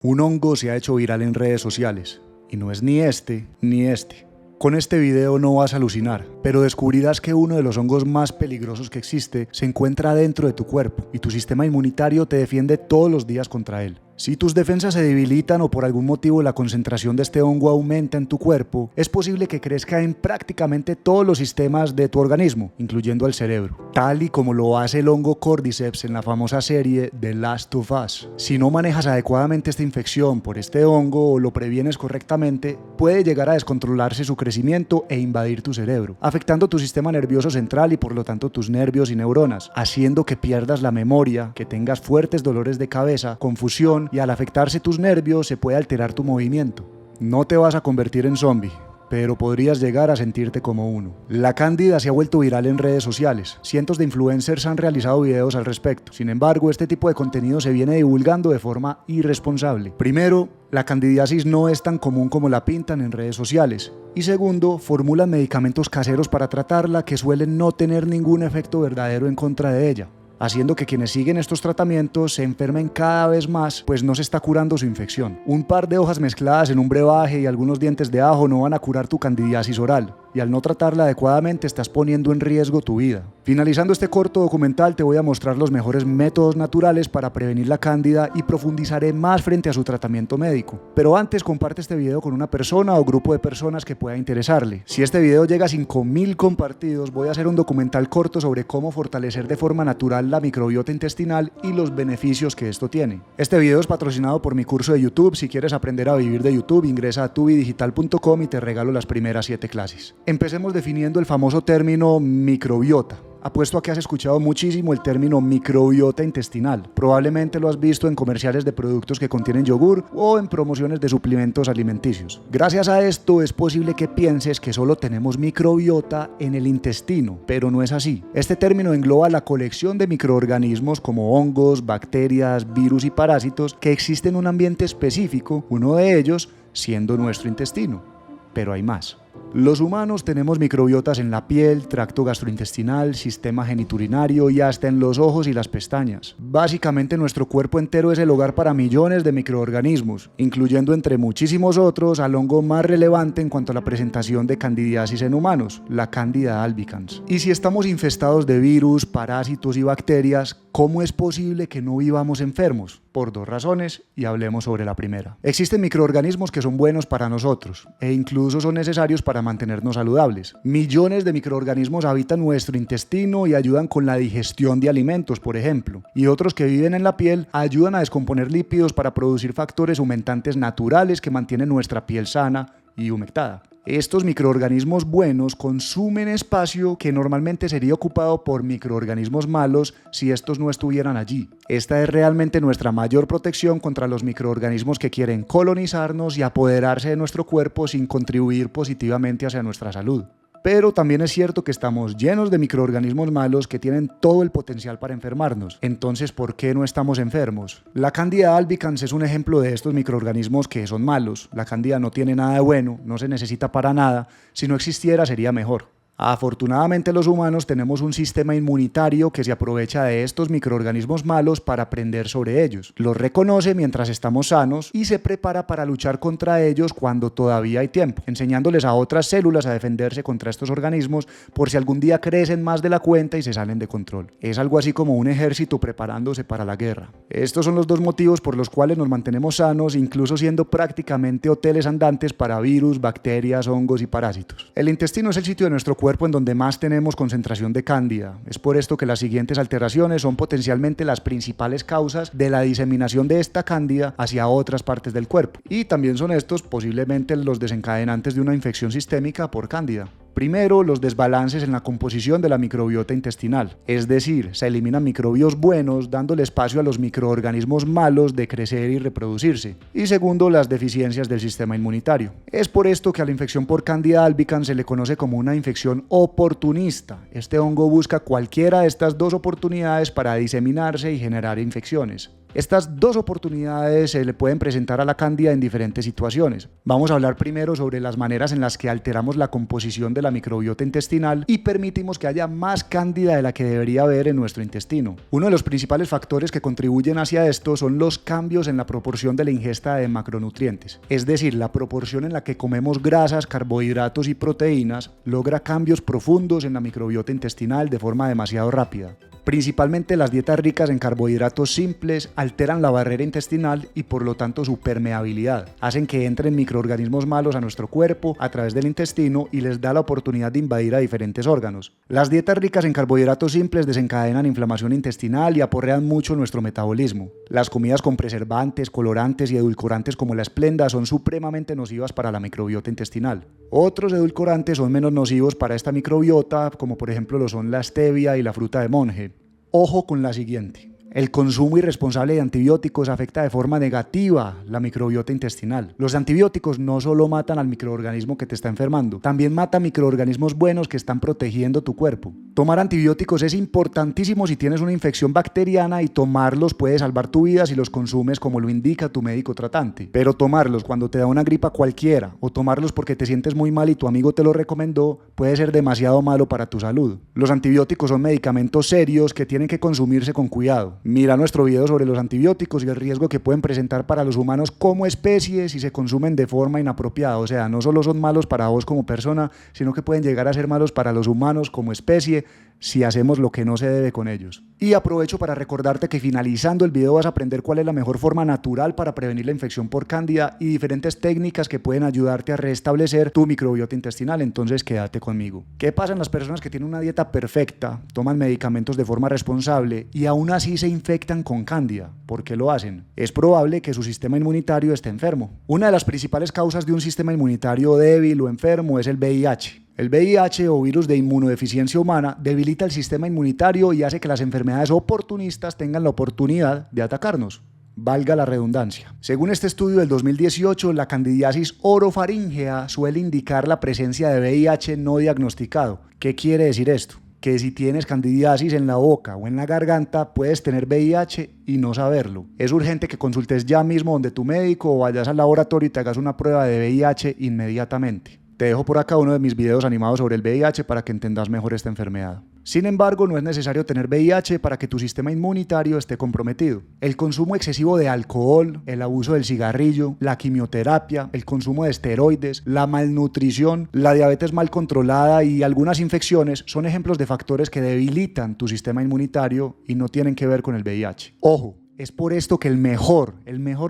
Un hongo se ha hecho viral en redes sociales, y no es ni este ni este. Con este video no vas a alucinar, pero descubrirás que uno de los hongos más peligrosos que existe se encuentra dentro de tu cuerpo, y tu sistema inmunitario te defiende todos los días contra él. Si tus defensas se debilitan o por algún motivo la concentración de este hongo aumenta en tu cuerpo, es posible que crezca en prácticamente todos los sistemas de tu organismo, incluyendo el cerebro, tal y como lo hace el hongo Cordyceps en la famosa serie The Last of Us. Si no manejas adecuadamente esta infección por este hongo o lo previenes correctamente, puede llegar a descontrolarse su crecimiento e invadir tu cerebro, afectando tu sistema nervioso central y por lo tanto tus nervios y neuronas, haciendo que pierdas la memoria, que tengas fuertes dolores de cabeza, confusión, y al afectarse tus nervios se puede alterar tu movimiento. No te vas a convertir en zombie, pero podrías llegar a sentirte como uno. La cándida se ha vuelto viral en redes sociales. Cientos de influencers han realizado videos al respecto. Sin embargo, este tipo de contenido se viene divulgando de forma irresponsable. Primero, la candidiasis no es tan común como la pintan en redes sociales. Y segundo, formulan medicamentos caseros para tratarla que suelen no tener ningún efecto verdadero en contra de ella, haciendo que quienes siguen estos tratamientos se enfermen cada vez más, pues no se está curando su infección. Un par de hojas mezcladas en un brebaje y algunos dientes de ajo no van a curar tu candidiasis oral, y al no tratarla adecuadamente estás poniendo en riesgo tu vida. Finalizando este corto documental te voy a mostrar los mejores métodos naturales para prevenir la cándida y profundizaré más frente a su tratamiento médico. Pero antes comparte este video con una persona o grupo de personas que pueda interesarle. Si este video llega a 5000 compartidos, voy a hacer un documental corto sobre cómo fortalecer de forma natural la microbiota intestinal y los beneficios que esto tiene. Este video es patrocinado por mi curso de YouTube. Si quieres aprender a vivir de YouTube, ingresa a tubidigital.com y te regalo las primeras 7 clases. Empecemos definiendo el famoso término microbiota. Apuesto a que has escuchado muchísimo el término microbiota intestinal. Probablemente lo has visto en comerciales de productos que contienen yogur o en promociones de suplementos alimenticios. Gracias a esto es posible que pienses que solo tenemos microbiota en el intestino, pero no es así. Este término engloba la colección de microorganismos como hongos, bacterias, virus y parásitos que existen en un ambiente específico, uno de ellos siendo nuestro intestino. Pero hay más. Los humanos tenemos microbiotas en la piel, tracto gastrointestinal, sistema geniturinario y hasta en los ojos y las pestañas. Básicamente nuestro cuerpo entero es el hogar para millones de microorganismos, incluyendo entre muchísimos otros al hongo más relevante en cuanto a la presentación de candidiasis en humanos, la Candida albicans. Y si estamos infestados de virus, parásitos y bacterias, ¿cómo es posible que no vivamos enfermos? Por 2 razones, y hablemos sobre la primera. Existen microorganismos que son buenos para nosotros e incluso son necesarios para mantenernos saludables. Millones de microorganismos habitan nuestro intestino y ayudan con la digestión de alimentos, por ejemplo, y otros que viven en la piel ayudan a descomponer lípidos para producir factores humectantes naturales que mantienen nuestra piel sana y humectada. Estos microorganismos buenos consumen espacio que normalmente sería ocupado por microorganismos malos si estos no estuvieran allí. Esta es realmente nuestra mayor protección contra los microorganismos que quieren colonizarnos y apoderarse de nuestro cuerpo sin contribuir positivamente hacia nuestra salud. Pero también es cierto que estamos llenos de microorganismos malos que tienen todo el potencial para enfermarnos. Entonces, ¿por qué no estamos enfermos? La Candida albicans es un ejemplo de estos microorganismos que son malos. La Candida no tiene nada de bueno, no se necesita para nada. Si no existiera, sería mejor. Afortunadamente los humanos tenemos un sistema inmunitario que se aprovecha de estos microorganismos malos para aprender sobre ellos. Los reconoce mientras estamos sanos y se prepara para luchar contra ellos cuando todavía hay tiempo, enseñándoles a otras células a defenderse contra estos organismos por si algún día crecen más de la cuenta y se salen de control. Es algo así como un ejército preparándose para la guerra. Estos son los 2 motivos por los cuales nos mantenemos sanos, incluso siendo prácticamente hoteles andantes para virus, bacterias, hongos y parásitos. El intestino es el sitio de nuestro cuerpo en donde más tenemos concentración de cándida. Es por esto que las siguientes alteraciones son potencialmente las principales causas de la diseminación de esta cándida hacia otras partes del cuerpo. Y también son estos posiblemente los desencadenantes de una infección sistémica por cándida. Primero, los desbalances en la composición de la microbiota intestinal, es decir, se eliminan microbios buenos dándole espacio a los microorganismos malos de crecer y reproducirse. Y segundo, las deficiencias del sistema inmunitario. Es por esto que a la infección por Candida albicans se le conoce como una infección oportunista. Este hongo busca cualquiera de estas 2 oportunidades para diseminarse y generar infecciones. Estas dos oportunidades se le pueden presentar a la cándida en diferentes situaciones. Vamos a hablar primero sobre las maneras en las que alteramos la composición de la microbiota intestinal y permitimos que haya más cándida de la que debería haber en nuestro intestino. Uno de los principales factores que contribuyen hacia esto son los cambios en la proporción de la ingesta de macronutrientes, es decir, la proporción en la que comemos grasas, carbohidratos y proteínas logra cambios profundos en la microbiota intestinal de forma demasiado rápida. Principalmente las dietas ricas en carbohidratos simples alteran la barrera intestinal y por lo tanto su permeabilidad. Hacen que entren microorganismos malos a nuestro cuerpo a través del intestino y les da la oportunidad de invadir a diferentes órganos. Las dietas ricas en carbohidratos simples desencadenan inflamación intestinal y aporrean mucho nuestro metabolismo. Las comidas con preservantes, colorantes y edulcorantes como la esplenda son supremamente nocivas para la microbiota intestinal. Otros edulcorantes son menos nocivos para esta microbiota, como por ejemplo lo son la stevia y la fruta de monje. Ojo con la siguiente. El consumo irresponsable de antibióticos afecta de forma negativa la microbiota intestinal. Los antibióticos no solo matan al microorganismo que te está enfermando, también matan microorganismos buenos que están protegiendo tu cuerpo. Tomar antibióticos es importantísimo si tienes una infección bacteriana y tomarlos puede salvar tu vida si los consumes como lo indica tu médico tratante. Pero tomarlos cuando te da una gripa cualquiera o tomarlos porque te sientes muy mal y tu amigo te lo recomendó puede ser demasiado malo para tu salud. Los antibióticos son medicamentos serios que tienen que consumirse con cuidado. Mira nuestro video sobre los antibióticos y el riesgo que pueden presentar para los humanos como especie si se consumen de forma inapropiada. O sea, no solo son malos para vos como persona, sino que pueden llegar a ser malos para los humanos como especie si hacemos lo que no se debe con ellos. Y aprovecho para recordarte que finalizando el video vas a aprender cuál es la mejor forma natural para prevenir la infección por cándida y diferentes técnicas que pueden ayudarte a restablecer tu microbiota intestinal, entonces quédate conmigo. ¿Qué pasa en las personas que tienen una dieta perfecta, toman medicamentos de forma responsable y aún así se infectan con cándida? ¿Por qué lo hacen? Es probable que su sistema inmunitario esté enfermo. Una de las principales causas de un sistema inmunitario débil o enfermo es el VIH. El VIH o virus de inmunodeficiencia humana debilita el sistema inmunitario y hace que las enfermedades oportunistas tengan la oportunidad de atacarnos. Valga la redundancia. Según este estudio del 2018, la candidiasis orofaríngea suele indicar la presencia de VIH no diagnosticado. ¿Qué quiere decir esto? Que si tienes candidiasis en la boca o en la garganta, puedes tener VIH y no saberlo. Es urgente que consultes ya mismo donde tu médico o vayas al laboratorio y te hagas una prueba de VIH inmediatamente. Te dejo por acá uno de mis videos animados sobre el VIH para que entendas mejor esta enfermedad. Sin embargo, no es necesario tener VIH para que tu sistema inmunitario esté comprometido. El consumo excesivo de alcohol, el abuso del cigarrillo, la quimioterapia, el consumo de esteroides, la malnutrición, la diabetes mal controlada y algunas infecciones son ejemplos de factores que debilitan tu sistema inmunitario y no tienen que ver con el VIH. Ojo. Es por esto que el mejor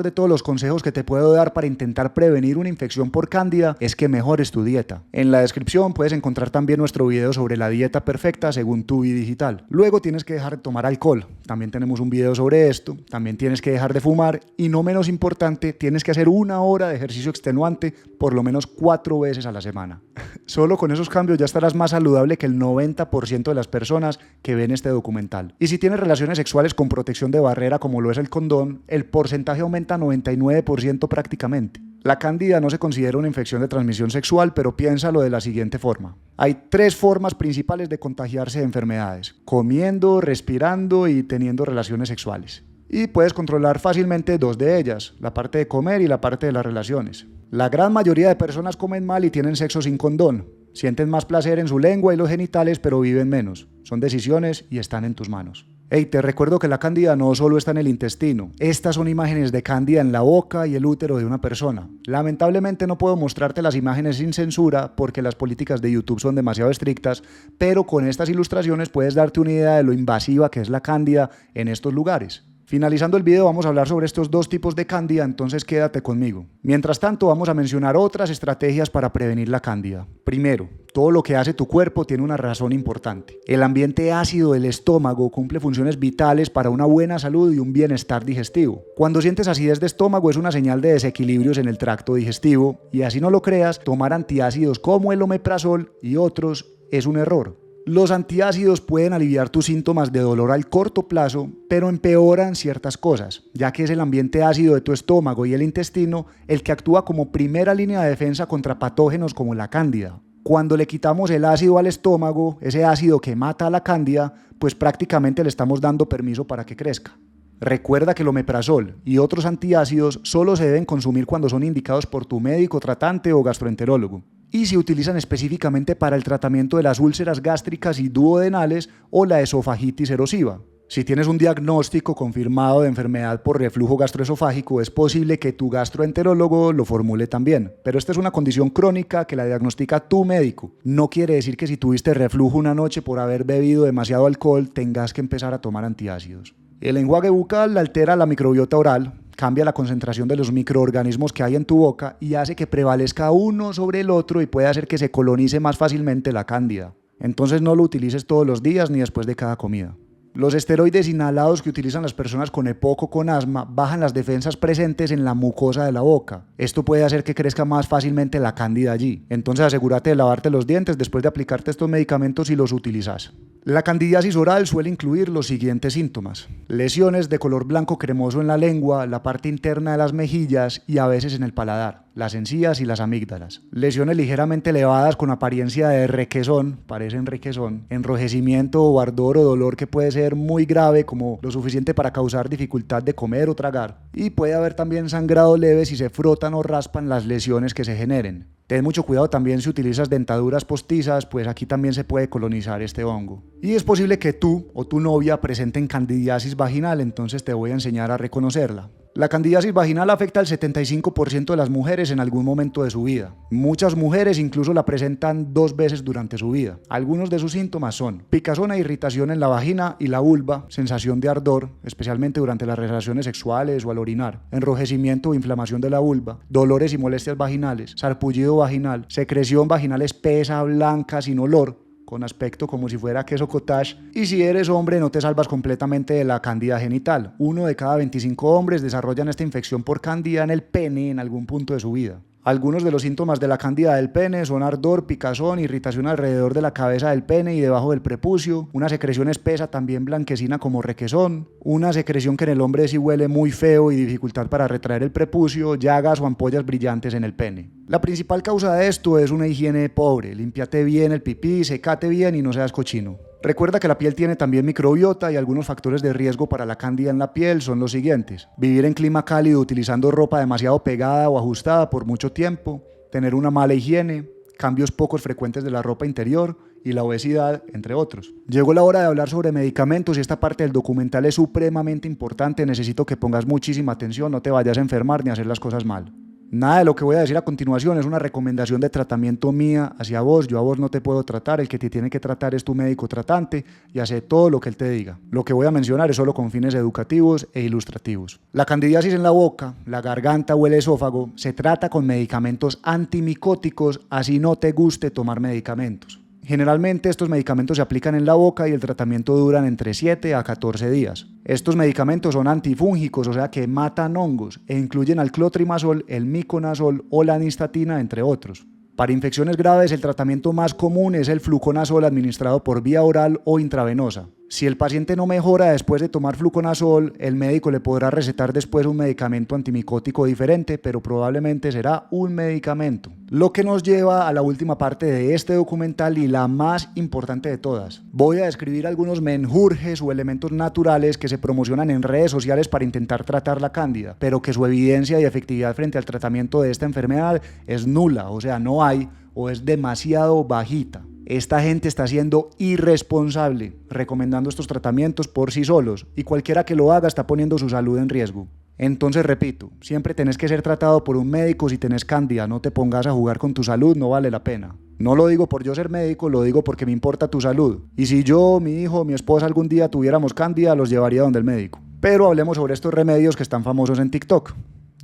de todos los consejos que te puedo dar para intentar prevenir una infección por cándida es que mejores tu dieta. En la descripción puedes encontrar también nuestro video sobre la dieta perfecta según tu vida digital. Luego tienes que dejar de tomar alcohol. También tenemos un video sobre esto. También tienes que dejar de fumar y no menos importante, tienes que hacer 1 hora de ejercicio extenuante por lo menos 4 veces a la semana. Solo con esos cambios ya estarás más saludable que el 90% de las personas que ven este documental. Y si tienes relaciones sexuales con protección de barrera como lo es el condón, el porcentaje aumenta a 99% prácticamente. La cándida no se considera una infección de transmisión sexual, pero piénsalo de la siguiente forma. Hay 3 formas principales de contagiarse de enfermedades: comiendo, respirando y teniendo relaciones sexuales. Y puedes controlar fácilmente 2 de ellas, la parte de comer y la parte de las relaciones. La gran mayoría de personas comen mal y tienen sexo sin condón. Sienten más placer en su lengua y los genitales, pero viven menos. Son decisiones y están en tus manos. Hey, te recuerdo que la cándida no solo está en el intestino. Estas son imágenes de cándida en la boca y el útero de una persona. Lamentablemente no puedo mostrarte las imágenes sin censura porque las políticas de YouTube son demasiado estrictas, pero con estas ilustraciones puedes darte una idea de lo invasiva que es la cándida en estos lugares. Finalizando el video vamos a hablar sobre estos 2 tipos de cándida, entonces quédate conmigo. Mientras tanto vamos a mencionar otras estrategias para prevenir la cándida. Primero, todo lo que hace tu cuerpo tiene una razón importante. El ambiente ácido del estómago cumple funciones vitales para una buena salud y un bienestar digestivo. Cuando sientes acidez de estómago es una señal de desequilibrios en el tracto digestivo y así no lo creas, tomar antiácidos como el omeprazol y otros es un error. Los antiácidos pueden aliviar tus síntomas de dolor al corto plazo, pero empeoran ciertas cosas, ya que es el ambiente ácido de tu estómago y el intestino el que actúa como primera línea de defensa contra patógenos como la cándida. Cuando le quitamos el ácido al estómago, ese ácido que mata a la cándida, pues prácticamente le estamos dando permiso para que crezca. Recuerda que el omeprazol y otros antiácidos solo se deben consumir cuando son indicados por tu médico tratante o gastroenterólogo y se utilizan específicamente para el tratamiento de las úlceras gástricas y duodenales o la esofagitis erosiva. Si tienes un diagnóstico confirmado de enfermedad por reflujo gastroesofágico, es posible que tu gastroenterólogo lo formule también, pero esta es una condición crónica que la diagnostica tu médico. No quiere decir que si tuviste reflujo una noche por haber bebido demasiado alcohol tengas que empezar a tomar antiácidos. El enjuague bucal altera la microbiota oral, cambia la concentración de los microorganismos que hay en tu boca y hace que prevalezca uno sobre el otro y puede hacer que se colonice más fácilmente la cándida. Entonces no lo utilices todos los días ni después de cada comida. Los esteroides inhalados que utilizan las personas con EPOC o con asma bajan las defensas presentes en la mucosa de la boca. Esto puede hacer que crezca más fácilmente la cándida allí. Entonces asegúrate de lavarte los dientes después de aplicarte estos medicamentos si los utilizas. La candidiasis oral suele incluir los siguientes síntomas: lesiones de color blanco cremoso en la lengua, la parte interna de las mejillas y a veces en el paladar, las encías y las amígdalas. Lesiones ligeramente elevadas con apariencia de requesón, parecen requesón, enrojecimiento o ardor o dolor que puede ser muy grave, como lo suficiente para causar dificultad de comer o tragar. Y puede haber también sangrado leve si se frotan o raspan las lesiones que se generen. Ten mucho cuidado también si utilizas dentaduras postizas, pues aquí también se puede colonizar este hongo. Y es posible que tú o tu novia presenten candidiasis vaginal, entonces te voy a enseñar a reconocerla. La candidiasis vaginal afecta al 75% de las mujeres en algún momento de su vida. Muchas mujeres incluso la presentan 2 veces durante su vida. Algunos de sus síntomas son picazón e irritación en la vagina y la vulva, sensación de ardor, especialmente durante las relaciones sexuales o al orinar, enrojecimiento o inflamación de la vulva, dolores y molestias vaginales, sarpullido vaginal, secreción vaginal espesa, blanca, sin olor, con aspecto como si fuera queso cottage, y si eres hombre no te salvas completamente de la cándida genital. 1 de cada 25 hombres desarrollan esta infección por cándida en el pene en algún punto de su vida. Algunos de los síntomas de la cándida del pene son ardor, picazón, irritación alrededor de la cabeza del pene y debajo del prepucio, una secreción espesa también blanquecina como requesón, una secreción que en el hombre sí huele muy feo y dificultad para retraer el prepucio, llagas o ampollas brillantes en el pene. La principal causa de esto es una higiene pobre. Límpiate bien el pipí, secate bien y no seas cochino. Recuerda que la piel tiene también microbiota y algunos factores de riesgo para la cándida en la piel son los siguientes: vivir en clima cálido utilizando ropa demasiado pegada o ajustada por mucho tiempo, tener una mala higiene, cambios pocos frecuentes de la ropa interior y la obesidad, entre otros. Llegó la hora de hablar sobre medicamentos y esta parte del documental es supremamente importante. Necesito que pongas muchísima atención, no te vayas a enfermar ni a hacer las cosas mal. Nada de lo que voy a decir a continuación es una recomendación de tratamiento mía hacia vos. Yo a vos no te puedo tratar, el que te tiene que tratar es tu médico tratante y hace todo lo que él te diga. Lo que voy a mencionar es solo con fines educativos e ilustrativos. La candidiasis en la boca, la garganta o el esófago se trata con medicamentos antimicóticos, así no te guste tomar medicamentos. Generalmente estos medicamentos se aplican en la boca y el tratamiento dura entre 7 a 14 días. Estos medicamentos son antifúngicos, o sea que matan hongos, e incluyen al clotrimazol, el miconazol o la nistatina, entre otros. Para infecciones graves, el tratamiento más común es el fluconazol administrado por vía oral o intravenosa. Si el paciente no mejora después de tomar fluconazol, el médico le podrá recetar después un medicamento antimicótico diferente, pero probablemente será un medicamento. Lo que nos lleva a la última parte de este documental y la más importante de todas. Voy a describir algunos menjurjes o elementos naturales que se promocionan en redes sociales para intentar tratar la cándida, pero que su evidencia y efectividad frente al tratamiento de esta enfermedad es nula, o sea, no hay o es demasiado bajita. Esta gente está siendo irresponsable recomendando estos tratamientos por sí solos y cualquiera que lo haga está poniendo su salud en riesgo. Entonces repito, siempre tenés que ser tratado por un médico si tenés cándida, no te pongas a jugar con tu salud, no vale la pena. No lo digo por yo ser médico, lo digo porque me importa tu salud. Y si yo, mi hijo, mi esposa algún día tuviéramos cándida, los llevaría donde el médico. Pero hablemos sobre estos remedios que están famosos en TikTok.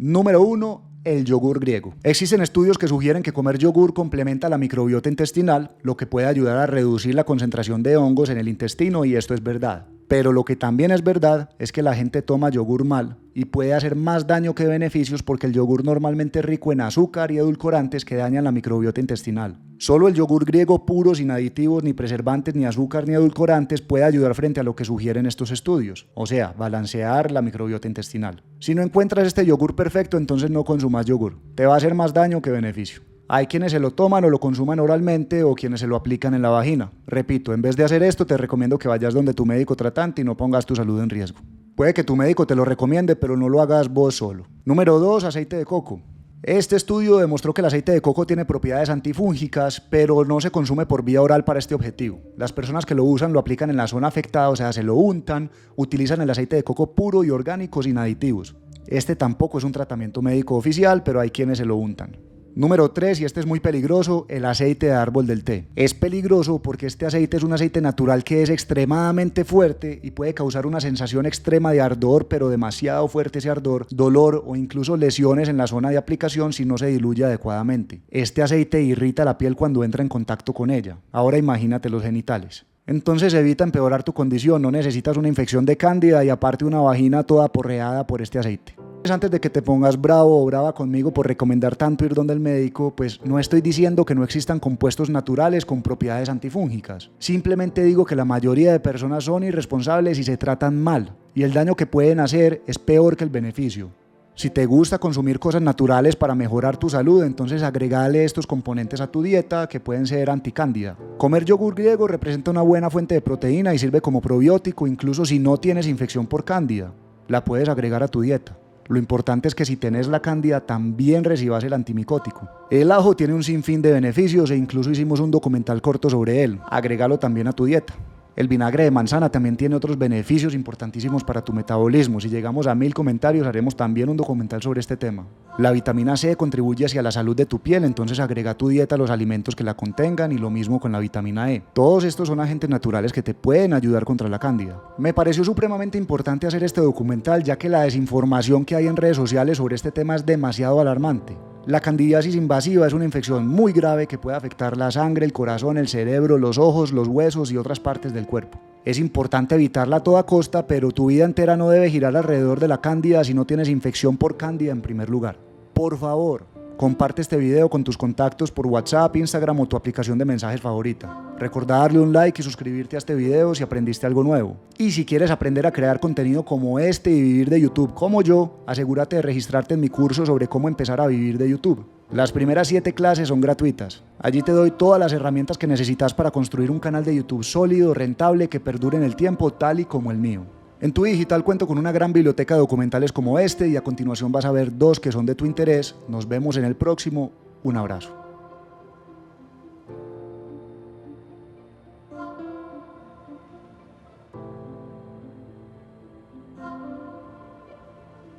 Número 1. El yogur griego. Existen estudios que sugieren que comer yogur complementa la microbiota intestinal, lo que puede ayudar a reducir la concentración de hongos en el intestino, y esto es verdad. Pero lo que también es verdad es que la gente toma yogur mal y puede hacer más daño que beneficios porque el yogur normalmente es rico en azúcar y edulcorantes que dañan la microbiota intestinal. Solo el yogur griego puro, sin aditivos, ni preservantes, ni azúcar, ni edulcorantes puede ayudar frente a lo que sugieren estos estudios, o sea, balancear la microbiota intestinal. Si no encuentras este yogur perfecto, entonces no consumas yogur. Te va a hacer más daño que beneficio. Hay quienes se lo toman o lo consuman oralmente o quienes se lo aplican en la vagina. Repito, en vez de hacer esto, te recomiendo que vayas donde tu médico tratante y no pongas tu salud en riesgo. Puede que tu médico te lo recomiende, pero no lo hagas vos solo. Número 2, aceite de coco. Este estudio demostró que el aceite de coco tiene propiedades antifúngicas, pero no se consume por vía oral para este objetivo. Las personas que lo usan lo aplican en la zona afectada, o sea, se lo untan, utilizan el aceite de coco puro y orgánico sin aditivos. Este tampoco es un tratamiento médico oficial, pero hay quienes se lo untan. Número 3, y este es muy peligroso, el aceite de árbol del té. Es peligroso porque este aceite es un aceite natural que es extremadamente fuerte y puede causar una sensación extrema de ardor, pero demasiado fuerte ese ardor, dolor o incluso lesiones en la zona de aplicación si no se diluye adecuadamente. Este aceite irrita la piel cuando entra en contacto con ella. Ahora imagínate los genitales. Entonces evita empeorar tu condición, no necesitas una infección de cándida y aparte una vagina toda porreada por este aceite. Antes de que te pongas bravo o brava conmigo por recomendar tanto ir donde el médico, pues no estoy diciendo que no existan compuestos naturales con propiedades antifúngicas. Simplemente digo que la mayoría de personas son irresponsables y se tratan mal, y el daño que pueden hacer es peor que el beneficio. Si te gusta consumir cosas naturales para mejorar tu salud, entonces agregale estos componentes a tu dieta que pueden ser anticándida. Comer yogur griego representa una buena fuente de proteína y sirve como probiótico incluso si no tienes infección por cándida. La puedes agregar a tu dieta. Lo importante es que si tenés la cándida también recibas el antimicótico. El ajo tiene un sinfín de beneficios e incluso hicimos un documental corto sobre él. Agrégalo también a tu dieta. El vinagre de manzana también tiene otros beneficios importantísimos para tu metabolismo. Si llegamos a 1000 comentarios haremos también un documental sobre este tema. La vitamina C contribuye hacia la salud de tu piel, entonces agrega a tu dieta los alimentos que la contengan y lo mismo con la vitamina E. Todos estos son agentes naturales que te pueden ayudar contra la cándida. Me pareció supremamente importante hacer este documental ya que la desinformación que hay en redes sociales sobre este tema es demasiado alarmante. La candidiasis invasiva es una infección muy grave que puede afectar la sangre, el corazón, el cerebro, los ojos, los huesos y otras partes del cuerpo. Es importante evitarla a toda costa, pero tu vida entera no debe girar alrededor de la cándida si no tienes infección por cándida en primer lugar. Por favor, comparte este video con tus contactos por WhatsApp, Instagram o tu aplicación de mensajes favorita. Recordá darle un like y suscribirte a este video si aprendiste algo nuevo. Y si quieres aprender a crear contenido como este y vivir de YouTube como yo, asegúrate de registrarte en mi curso sobre cómo empezar a vivir de YouTube. Las primeras 7 clases son gratuitas. Allí te doy todas las herramientas que necesitas para construir un canal de YouTube sólido, rentable, que perdure en el tiempo, tal y como el mío. En Tu Digital cuento con una gran biblioteca de documentales como este y a continuación vas a ver 2 que son de tu interés. Nos vemos en el próximo. Un abrazo.